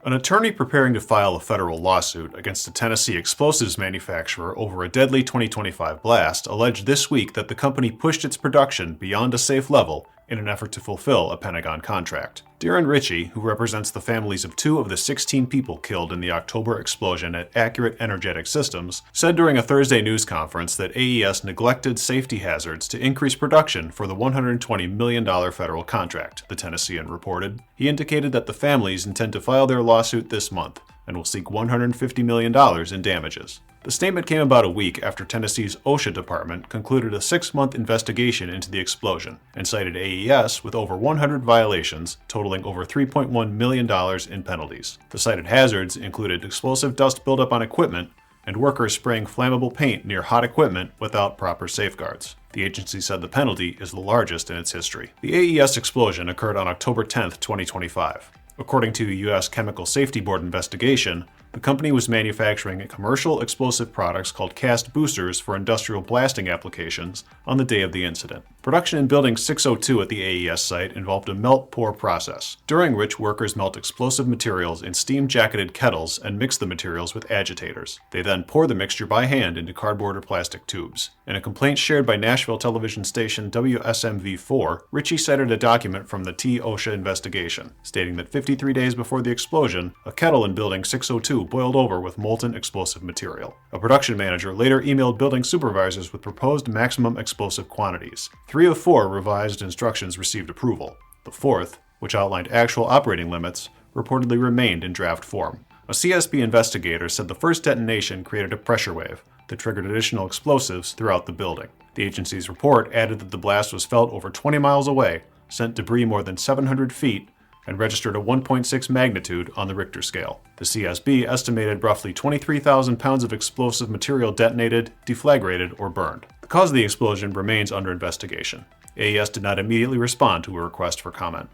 An attorney preparing to file a federal lawsuit against a Tennessee explosives manufacturer over a deadly 2025 blast alleged this week that the company pushed its production beyond a safe level in an effort to fulfill a Pentagon contract. Darren Ritchie, who represents the families of 2 of the 16 people killed in the October explosion at Accurate Energetic Systems, said during a Thursday news conference that AES neglected safety hazards to increase production for the $120 million federal contract, the Tennessean reported. He indicated that the families intend to file their lawsuit this month and will seek $150 million in damages. The statement came about a week after Tennessee's OSHA department concluded a 6-month investigation into the explosion and cited AES with over 100 violations totaling over $3.1 million in penalties. The cited hazards included explosive dust buildup on equipment and workers spraying flammable paint near hot equipment without proper safeguards. The agency said the penalty is the largest in its history. The AES explosion occurred on October 10, 2025. According to a U.S. Chemical Safety Board investigation, the company was manufacturing commercial explosive products called cast boosters for industrial blasting applications on the day of the incident. Production in Building 602 at the AES site involved a melt-pour process, during which workers melt explosive materials in steam-jacketed kettles and mix the materials with agitators. They then pour the mixture by hand into cardboard or plastic tubes. In a complaint shared by Nashville television station WSMV4, Ritchie cited a document from the OSHA investigation, stating that 53 days before the explosion, a kettle in Building 602 boiled over with molten explosive material. A production manager later emailed building supervisors with proposed maximum explosive quantities. 3 of 4 revised instructions received approval. The 4th, which outlined actual operating limits, reportedly remained in draft form. A CSB investigator said the first detonation created a pressure wave that triggered additional explosives throughout the building. The agency's report added that the blast was felt over 20 miles away, sent debris more than 700 feet, and registered a 1.6 magnitude on the Richter scale. The CSB estimated roughly 23,000 pounds of explosive material detonated, deflagrated, or burned. The cause of the explosion remains under investigation. AES did not immediately respond to a request for comment.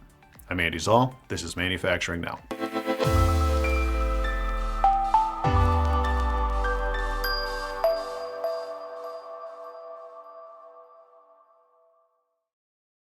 I'm Andy Zoll. This is Manufacturing Now.